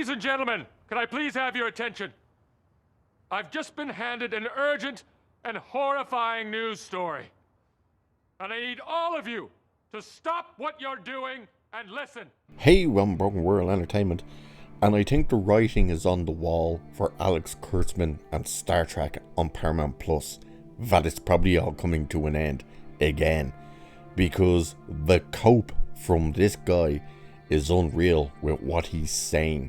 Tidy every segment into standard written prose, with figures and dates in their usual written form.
Ladies and gentlemen, can I please have your attention? I've just been handed an urgent and horrifying news story. And I need all of you to stop what you're doing and listen. Hey, Broken World Entertainment, and I think the writing is on the wall for Alex Kurtzman and Star Trek on Paramount Plus that it's probably all coming to an end again, because the cope from this guy is unreal with what he's saying,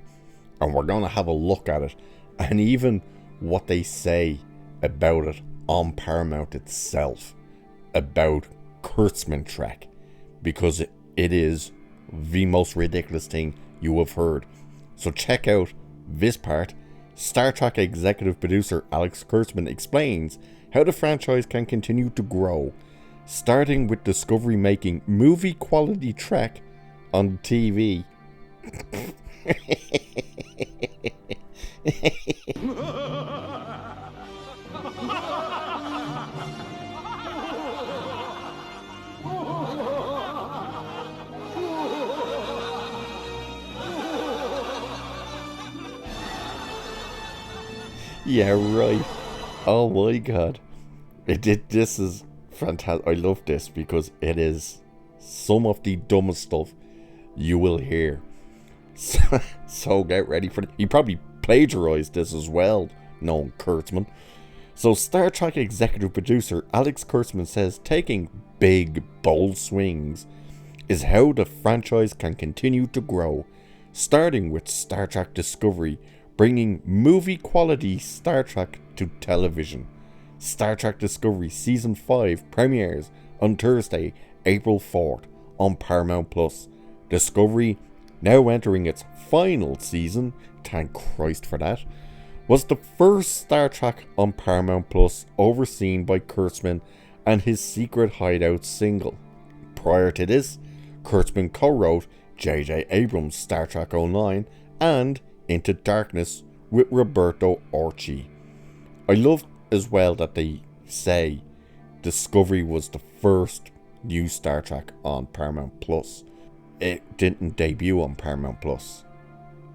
and we're going to have a look at it and even what they say about it on Paramount itself about Kurtzman Trek, because it is the most ridiculous thing you have heard. So check out this part. Star Trek executive producer Alex Kurtzman explains how the franchise can continue to grow, starting with Discovery making movie quality Trek on TV. Yeah, right. Oh my god. This is fantastic. I love this because it is some of the dumbest stuff you will hear. So get ready for it. He probably plagiarized this as well, known Kurtzman. So Star Trek executive producer Alex Kurtzman says taking big, bold swings is how the franchise can continue to grow, starting with Star Trek Discovery, bringing movie-quality Star Trek to television. Star Trek Discovery Season 5 premieres on Thursday, April 4th on Paramount Plus. Discovery, now entering its final season, thank Christ for that, was the first Star Trek on Paramount Plus overseen by Kurtzman and his Secret Hideout single. Prior to this, Kurtzman co-wrote J.J. Abrams' Star Trek 09 and Into Darkness with Roberto Orci. I love as well that they say Discovery was the first new Star Trek on Paramount Plus. It didn't debut on Paramount Plus.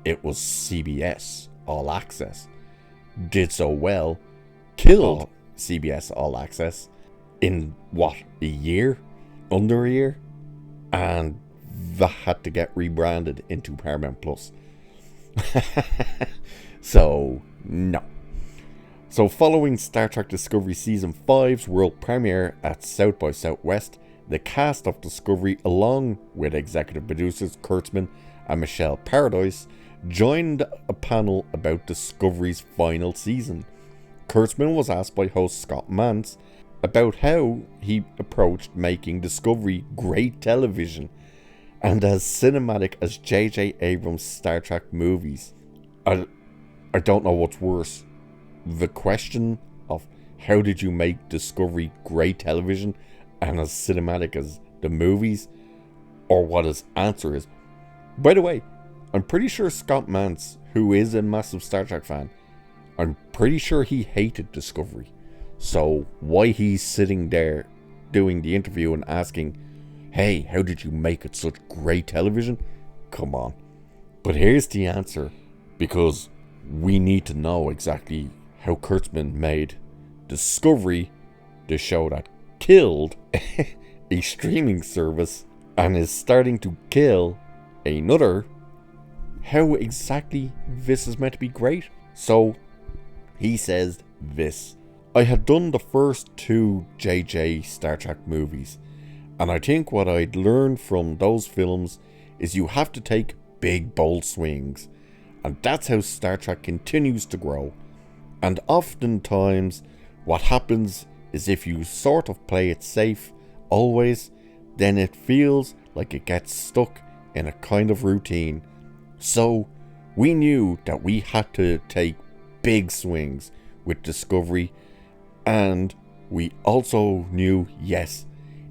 It was CBS All Access. Did so well, killed CBS All Access in a year? Under a year? And that had to get rebranded into Paramount Plus. So, no. So following Star Trek Discovery Season 5's world premiere at South by Southwest, the cast of Discovery, along with executive producers Kurtzman and Michelle Paradise, joined a panel about Discovery's final season. Kurtzman was asked by host Scott Mantz about how he approached making Discovery great television and as cinematic as J.J. Abrams' Star Trek movies. I don't know what's worse. The question of how did you make Discovery great television and as cinematic as the movies, or what his answer is. By the way, I'm pretty sure Scott Mantz, who is a massive Star Trek fan, I'm pretty sure he hated Discovery. So why he's sitting there doing the interview and asking, hey, how did you make it such great television? Come on. But here's the answer, because we need to know exactly how Kurtzman made Discovery, the show that killed a streaming service and is starting to kill another, how exactly this is meant to be great. So he says this: I had done the first two JJ Star Trek movies, and I think what I'd learned from those films is you have to take big bold swings, and that's how Star Trek continues to grow. And oftentimes what happens is if you sort of play it safe always, then it feels like it gets stuck in a kind of routine. So we knew that we had to take big swings with Discovery, and we also knew, yes,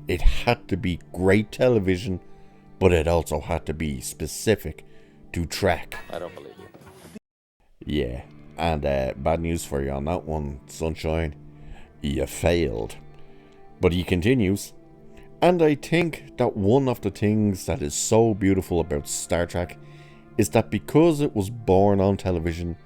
it had to be great television, but it also had to be specific to Trek. I don't believe you. Yeah, and bad news for you on that one, Sunshine. You failed. But he continues, and I think that one of the things that is so beautiful about Star Trek is that because it was born on television,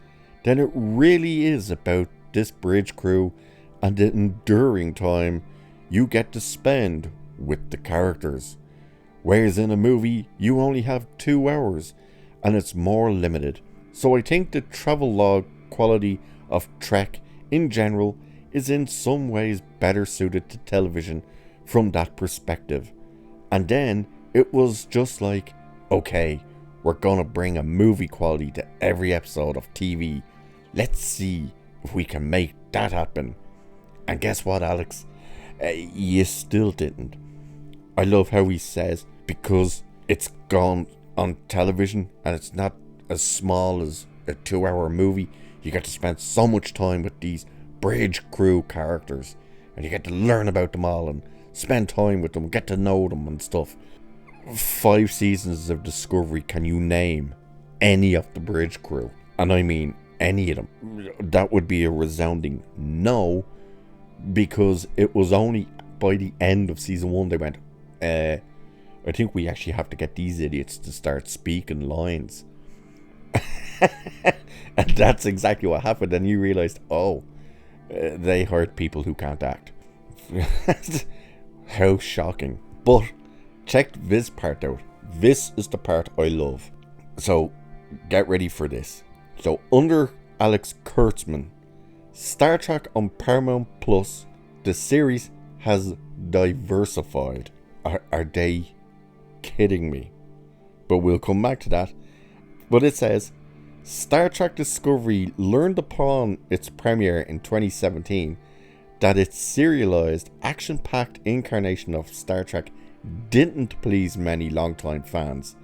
then it really is about this bridge crew and the enduring time you get to spend with the characters. Whereas in a movie, you only have 2 hours and it's more limited. So I think the travelogue quality of Trek in general is in some ways better suited to television from that perspective. And then it was just like, okay, we're gonna bring a movie quality to every episode of TV. Let's see if we can make that happen. And guess what, Alex? You still didn't. I love how he says, because it's gone on television and it's not as small as a 2-hour movie, you get to spend so much time with these bridge crew characters and you get to learn about them all and spend time with them, get to know them and stuff. 5 seasons of Discovery, can you name any of the bridge crew? And I mean any of them. That would be a resounding no, because it was only by the end of season 1 they went, I think we actually have to get these idiots to start speaking lines. And that's exactly what happened. And you realized, they hired people who can't act. How shocking. But check this part out. This is the part I love. So get ready for this. So under Alex Kurtzman, Star Trek on Paramount Plus, the series has diversified. Are they kidding me? But we'll come back to that. But it says, Star Trek Discovery learned upon its premiere in 2017 that its serialized, action-packed incarnation of Star Trek didn't please many longtime fans.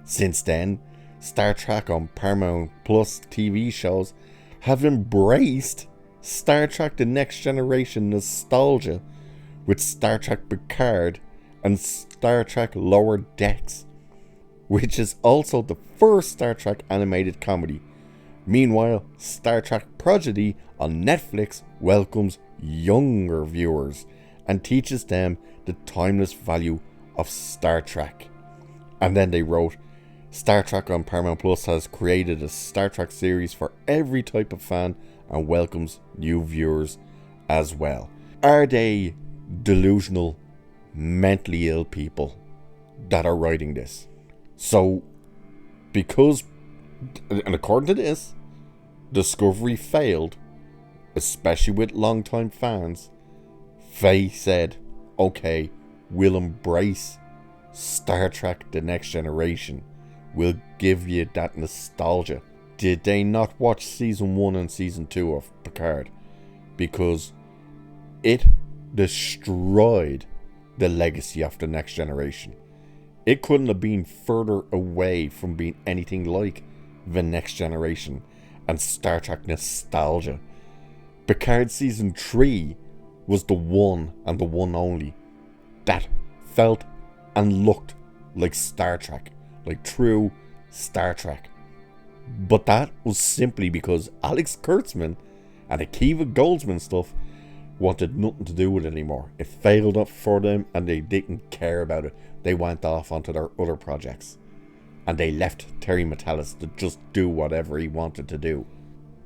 Since then, Star Trek on Paramount Plus TV shows have embraced Star Trek The Next Generation nostalgia with Star Trek Picard and Star Trek Lower Decks, which is also the first Star Trek animated comedy. Meanwhile, Star Trek Prodigy on Netflix welcomes younger viewers and teaches them the timeless value of Star Trek. And then they wrote, Star Trek on Paramount Plus has created a Star Trek series for every type of fan and welcomes new viewers as well. Are they delusional, mentally ill people that are writing this? So, because, and according to this, Discovery failed, especially with longtime fans, they said, okay, we'll embrace Star Trek The Next Generation. We'll give you that nostalgia. Did they not watch season 1 and season 2 of Picard? Because it destroyed the legacy of The Next Generation. It couldn't have been further away from being anything like The Next Generation and Star Trek nostalgia. Picard season 3 was the one and the one only that felt and looked like Star Trek, like true Star Trek. But that was simply because Alex Kurtzman and Akiva Goldsman stuff wanted nothing to do with it anymore. It failed up for them and they didn't care about it. They went off onto their other projects. And they left Terry Matalas to just do whatever he wanted to do.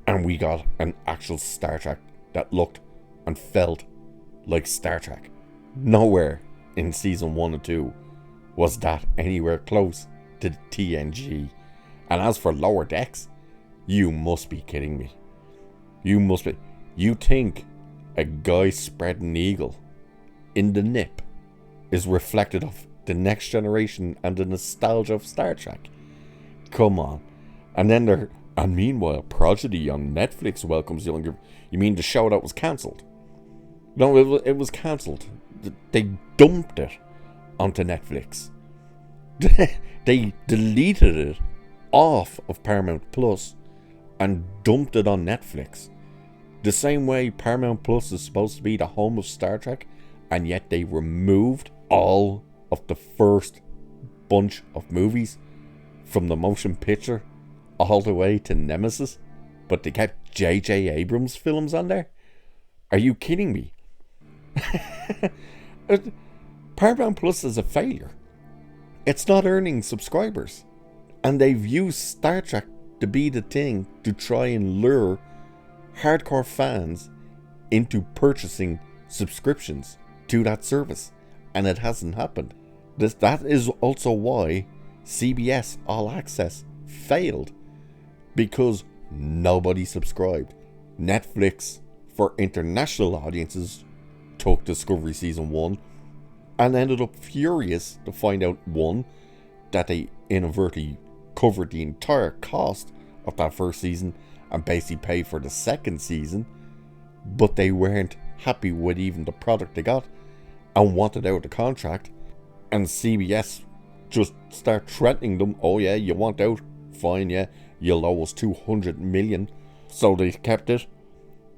And we got an actual Star Trek that looked and felt like Star Trek. Nowhere in season 1 and 2 was that anywhere close to the TNG. And as for Lower Decks, you must be kidding me. You must be. You think a guy spreading eagle in the nip is reflected of The Next Generation and the nostalgia of Star Trek? Come on. And meanwhile, Prodigy on Netflix welcomes younger. You mean the show that was cancelled? No, it was cancelled. They dumped it onto Netflix. They deleted it off of Paramount Plus and dumped it on Netflix. The same way Paramount Plus is supposed to be the home of Star Trek, and yet they removed all of the first bunch of movies from the motion picture all the way to Nemesis, but they kept J.J. Abrams films on there? Are you kidding me? Paramount Plus is a failure. It's not earning subscribers. And they've used Star Trek to be the thing to try and lure hardcore fans into purchasing subscriptions to that service. And it hasn't happened. That is also why CBS All Access failed. Because nobody subscribed. Netflix, for international audiences, took Discovery Season 1 and ended up furious to find out, one, that they inadvertently covered the entire cost of that first season and basically paid for the second season, but they weren't happy with even the product they got and wanted out of the contract. And CBS just start threatening them, oh yeah, you want out, fine, yeah, you'll owe us $200 million. So they kept it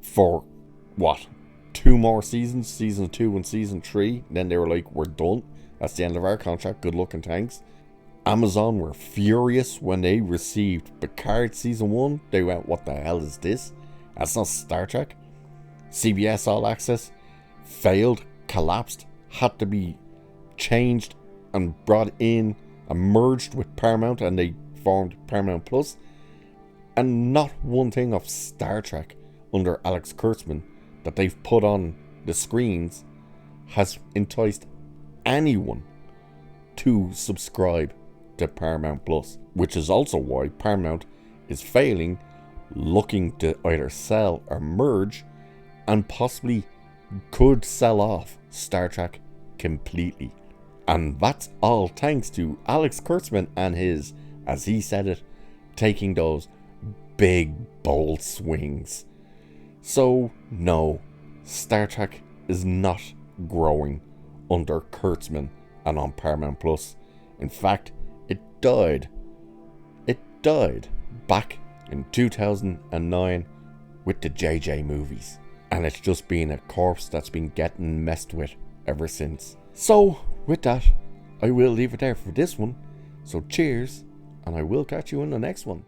for what, 2 more seasons, season 2 and season 3. Then they were like, we're done, that's the end of our contract, good luck and thanks. Amazon were furious when they received Picard season 1. They went, what the hell is this? That's not Star Trek. CBS All Access failed, collapsed, had to be changed and brought in and merged with Paramount, and they formed Paramount Plus. And not one thing of Star Trek under Alex Kurtzman that they've put on the screens has enticed anyone to subscribe to Paramount Plus, which is also why Paramount is failing, looking to either sell or merge, and possibly could sell off Star Trek completely. And that's all thanks to Alex Kurtzman and his, as he said it, taking those big bold swings. So no, Star Trek is not growing under Kurtzman and on Paramount Plus. In fact, it died back in 2009 with the JJ movies, and it's just been a corpse that's been getting messed with ever since. So with that, I will leave it there for this one. So cheers, and I will catch you in the next one.